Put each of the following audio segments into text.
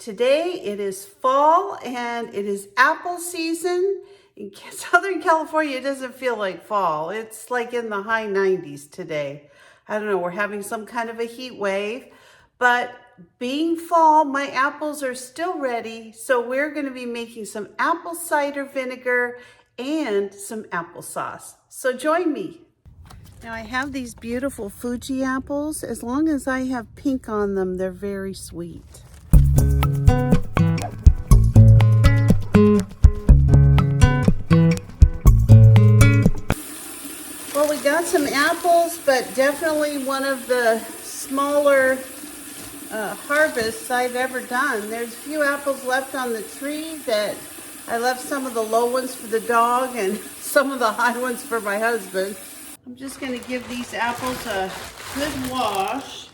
Today it is fall and it is apple season. In Southern California, it doesn't feel like fall. It's like in the high 90s today. I don't know, we're having some kind of a heat wave, but being fall, my apples are still ready. So we're gonna be making some apple cider vinegar and some applesauce. So join me. Now I have these beautiful Fuji apples. As long as I have pink on them, they're very sweet. Well, we got some apples, but definitely one of the smaller harvests I've ever done. There's a few apples left on the tree that I left some of the low ones for the dog and some of the high ones for my husband. I'm just going to give these apples a good wash.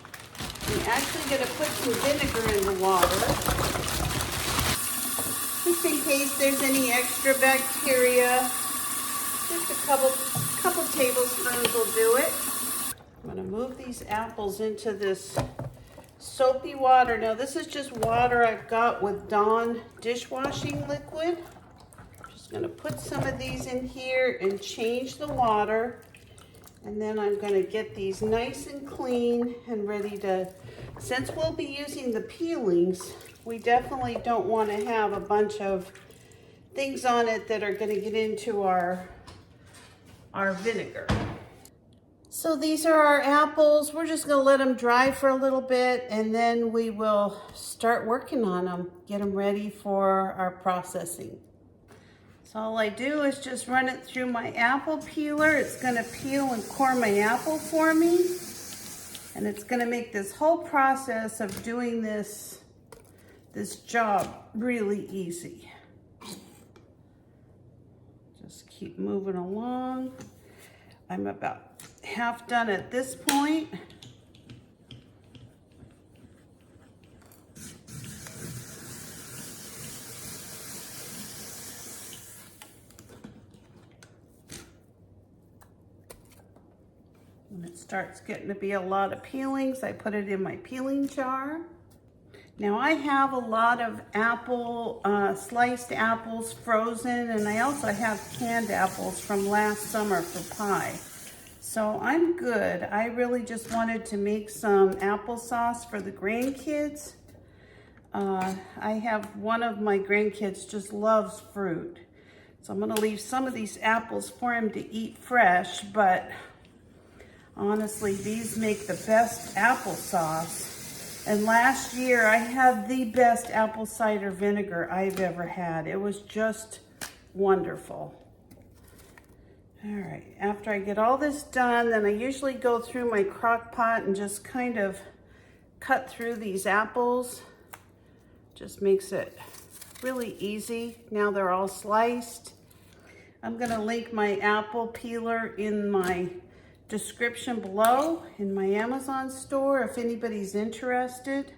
I'm actually going to put some vinegar in the water, just in case there's any extra bacteria. Just a couple tablespoons will do it. I'm going to move these apples into this soapy water. Now this is just water I've got with Dawn dishwashing liquid. I'm just going to put some of these in here and change the water. And then I'm going to get these nice and clean and ready to, since we'll be using the peelings, we definitely don't want to have a bunch of things on it that are going to get into our vinegar. So these are our apples. We're just going to let them dry for a little bit and then we will start working on them, get them ready for our processing. So all I do is just run it through my apple peeler. It's going to peel and core my apple for me. And it's going to make this whole process of doing this job really easy. Just keep moving along. I'm about half done at this point. When it starts getting to be a lot of peelings, I put it in my peeling jar. Now I have a lot of sliced apples frozen, and I also have canned apples from last summer for pie. So I'm good. I really just wanted to make some applesauce for the grandkids. I have one of my grandkids just loves fruit. So I'm gonna leave some of these apples for him to eat fresh, but honestly, these make the best applesauce. And last year, I had the best apple cider vinegar I've ever had. It was just wonderful. All right, after I get all this done, then I usually go through my crock pot and just kind of cut through these apples. Just makes it really easy. Now they're all sliced. I'm gonna link my apple peeler in my description below in my Amazon store if anybody's interested.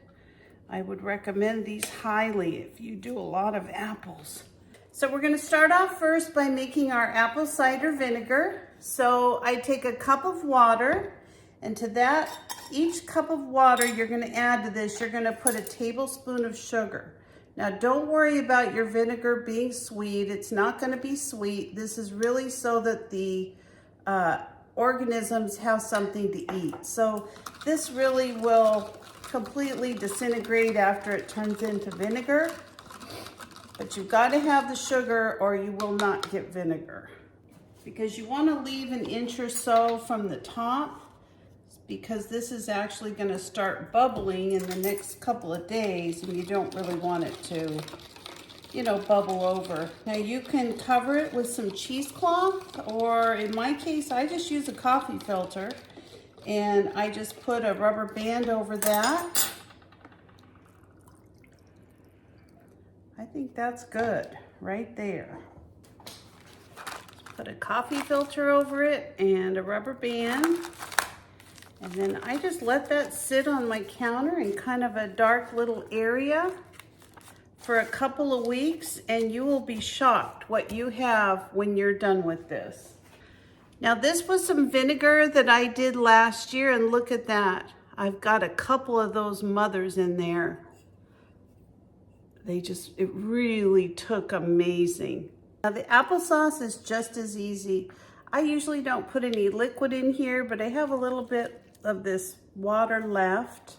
I would recommend these highly if you do a lot of apples. So we're going to start off first by making our apple cider vinegar. So I take a cup of water, and to that, each cup of water you're going to add to this, you're going to put a tablespoon of sugar. Now don't worry about your vinegar being sweet. It's not going to be sweet. This is really so that the organisms have something to eat. So this really will completely disintegrate after it turns into vinegar. But you've got to have the sugar or you will not get vinegar. Because you want to leave an inch or so from the top, because this is actually going to start bubbling in the next couple of days and you don't really want it to, you know, bubble over. Now you can cover it with some cheesecloth, or in my case, I just use a coffee filter and I just put a rubber band over that. I think that's good right there. Put a coffee filter over it and a rubber band. And then I just let that sit on my counter in kind of a dark little area for a couple of weeks, and you will be shocked what you have when you're done with this. Now this was some vinegar that I did last year, and look at that. I've got a couple of those mothers in there. it really took amazing. Now the applesauce is just as easy. I usually don't put any liquid in here, but I have a little bit of this water left.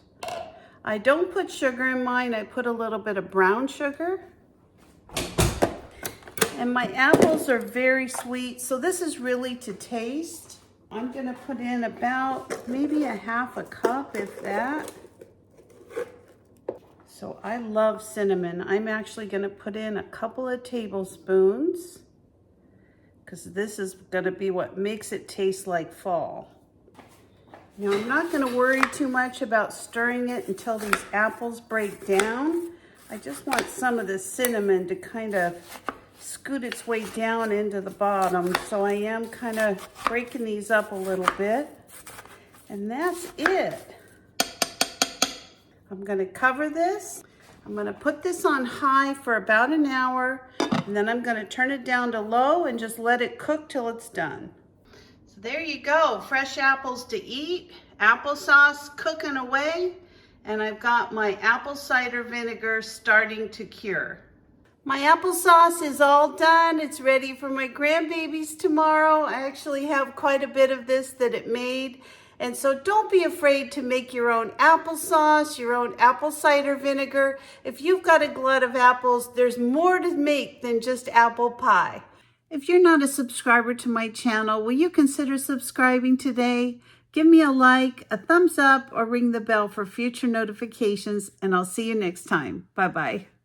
I don't put sugar in mine. I put a little bit of brown sugar. And my apples are very sweet, so this is really to taste. I'm gonna put in about maybe a half a cup, if that. So I love cinnamon. I'm actually gonna put in a couple of tablespoons because this is gonna be what makes it taste like fall. Now I'm not gonna worry too much about stirring it until these apples break down. I just want some of the cinnamon to kind of scoot its way down into the bottom. So I am kind of breaking these up a little bit. And that's it. I'm gonna cover this. I'm gonna put this on high for about an hour, and then I'm gonna turn it down to low and just let it cook till it's done. So there you go, fresh apples to eat, applesauce cooking away, and I've got my apple cider vinegar starting to cure. My applesauce is all done. It's ready for my grandbabies tomorrow. I actually have quite a bit of this that it made. And so don't be afraid to make your own applesauce, your own apple cider vinegar. If you've got a glut of apples, there's more to make than just apple pie. If you're not a subscriber to my channel, will you consider subscribing today? Give me a like, a thumbs up, or ring the bell for future notifications, and I'll see you next time. Bye-bye.